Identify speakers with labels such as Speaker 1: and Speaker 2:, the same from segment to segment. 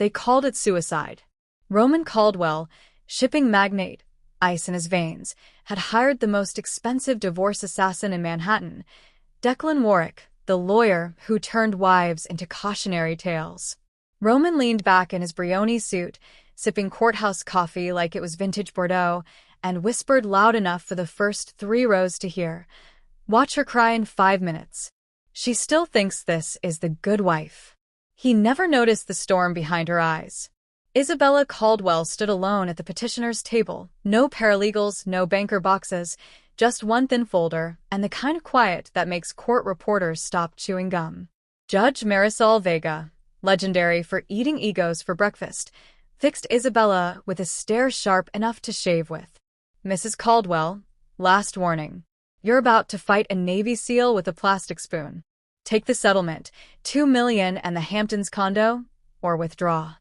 Speaker 1: They called it suicide. Roman Caldwell, shipping magnate, ice in his veins, had hired the most expensive divorce assassin in Manhattan, Declan Warwick, the lawyer who turned wives into cautionary tales. Roman leaned back in his Brioni suit, sipping courthouse coffee like it was vintage Bordeaux, and whispered loud enough for the first 3 rows to hear, "Watch her cry in 5 minutes. She still thinks this is the good wife." He never noticed the storm behind her eyes. Isabella Caldwell stood alone at the petitioner's table, no paralegals, no banker boxes, just one thin folder, and the kind of quiet that makes court reporters stop chewing gum. Judge Marisol Vega, legendary for eating egos for breakfast, fixed Isabella with a stare sharp enough to shave with. "Mrs. Caldwell, last warning. You're about to fight a Navy SEAL with a plastic spoon. Take the settlement, $2 million and the Hamptons condo, or withdraw."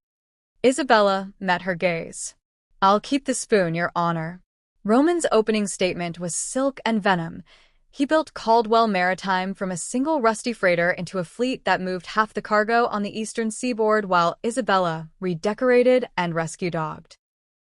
Speaker 1: Isabella met her gaze. "I'll keep the spoon, Your Honor." Roman's opening statement was silk and venom. He built Caldwell Maritime from a single rusty freighter into a fleet that moved half the cargo on the eastern seaboard while Isabella redecorated and rescue-dogged.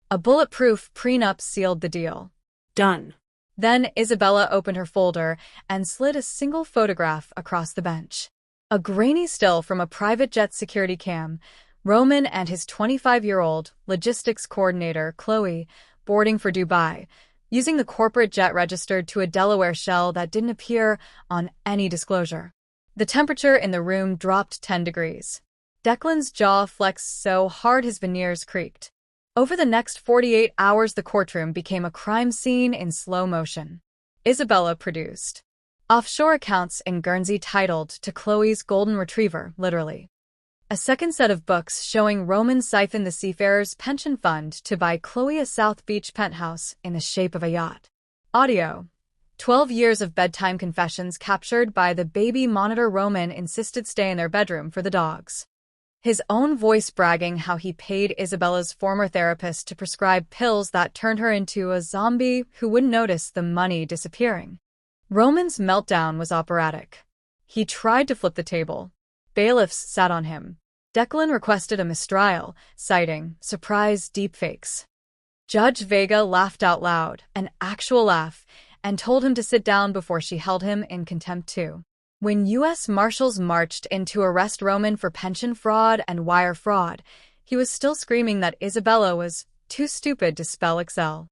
Speaker 1: A bulletproof prenup sealed the deal.
Speaker 2: Done.
Speaker 1: Then Isabella opened her folder and slid a single photograph across the bench. A grainy still from a private jet security cam, Roman and his 25-year-old logistics coordinator, Chloe, boarding for Dubai, using the corporate jet registered to a Delaware shell that didn't appear on any disclosure. The temperature in the room dropped 10 degrees. Declan's jaw flexed so hard his veneers creaked. Over the next 48 hours, the courtroom became a crime scene in slow motion. Isabella produced offshore accounts in Guernsey titled to Chloe's golden retriever, literally. A second set of books showing Roman siphoned the seafarers' pension fund to buy Chloe a South Beach penthouse in the shape of a yacht. Audio. 12 years of bedtime confessions captured by the baby monitor Roman insisted stay in their bedroom for the dogs. His own voice bragging how he paid Isabella's former therapist to prescribe pills that turned her into a zombie who wouldn't notice the money disappearing. Roman's meltdown was operatic. He tried to flip the table. Bailiffs sat on him. Declan requested a mistrial, citing surprise deepfakes. Judge Vega laughed out loud, an actual laugh, and told him to sit down before she held him in contempt too. When U.S. Marshals marched in to arrest Roman for pension fraud and wire fraud, he was still screaming that Isabella was too stupid to spell Excel.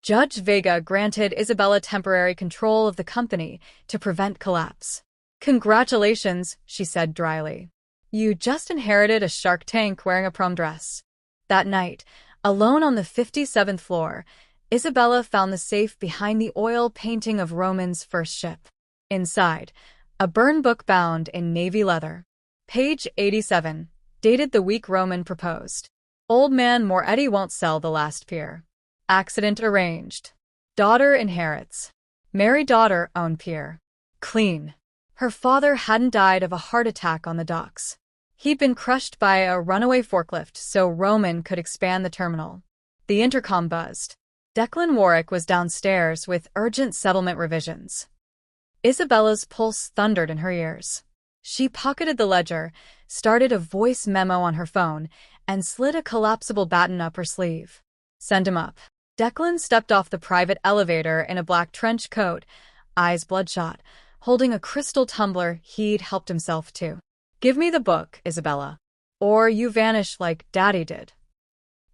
Speaker 1: Judge Vega granted Isabella temporary control of the company to prevent collapse. "Congratulations," she said dryly. "You just inherited a Shark Tank wearing a prom dress." That night, alone on the 57th floor, Isabella found the safe behind the oil painting of Roman's first ship. Inside, a burn book bound in navy leather. Page 87, dated the week Roman proposed. "Old man Moretti won't sell the last pier. Accident arranged. Daughter inherits. Married daughter own pier. Clean." Her father hadn't died of a heart attack on the docks. He'd been crushed by a runaway forklift so Roman could expand the terminal. The intercom buzzed. Declan Warwick was downstairs with urgent settlement revisions. Isabella's pulse thundered in her ears. She pocketed the ledger, started a voice memo on her phone, and slid a collapsible baton up her sleeve. "Send him up." Declan stepped off the private elevator in a black trench coat, eyes bloodshot, holding a crystal tumbler he'd helped himself to. "Give me the book, Isabella, or you vanish like Daddy did."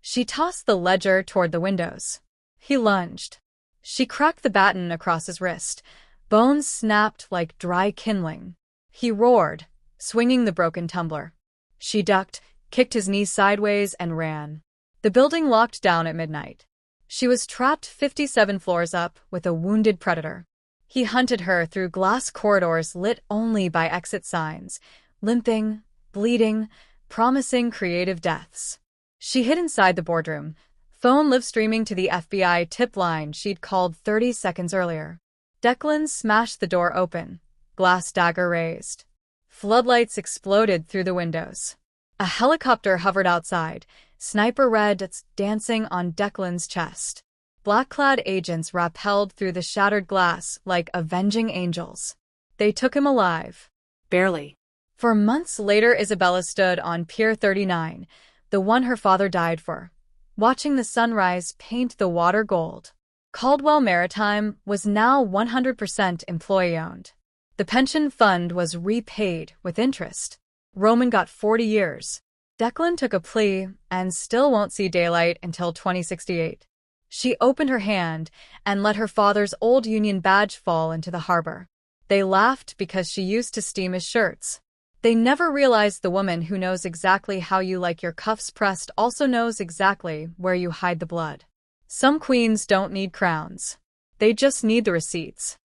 Speaker 1: She tossed the ledger toward the windows. He lunged. She cracked the baton across his wrist. Bones snapped like dry kindling. He roared, swinging the broken tumbler. She ducked, kicked his knee sideways, and ran. The building locked down at midnight. She was trapped 57 floors up with a wounded predator. He hunted her through glass corridors lit only by exit signs, limping, bleeding, promising creative deaths. She hid inside the boardroom, phone live streaming to the FBI tip line she'd called 30 seconds earlier. Declan smashed the door open, glass dagger raised. Floodlights exploded through the windows. A helicopter hovered outside, sniper red dots dancing on Declan's chest. Black-clad agents rappelled through the shattered glass like avenging angels. They took him alive.
Speaker 2: Barely.
Speaker 1: For months later, Isabella stood on Pier 39, the one her father died for, watching the sunrise paint the water gold. Caldwell Maritime was now 100% employee-owned. The pension fund was repaid with interest. Roman got 40 years. Declan took a plea and still won't see daylight until 2068. She opened her hand and let her father's old Union badge fall into the harbor. They laughed because she used to steam his shirts. They never realized the woman who knows exactly how you like your cuffs pressed also knows exactly where you hide the blood. Some queens don't need crowns. They just need the receipts.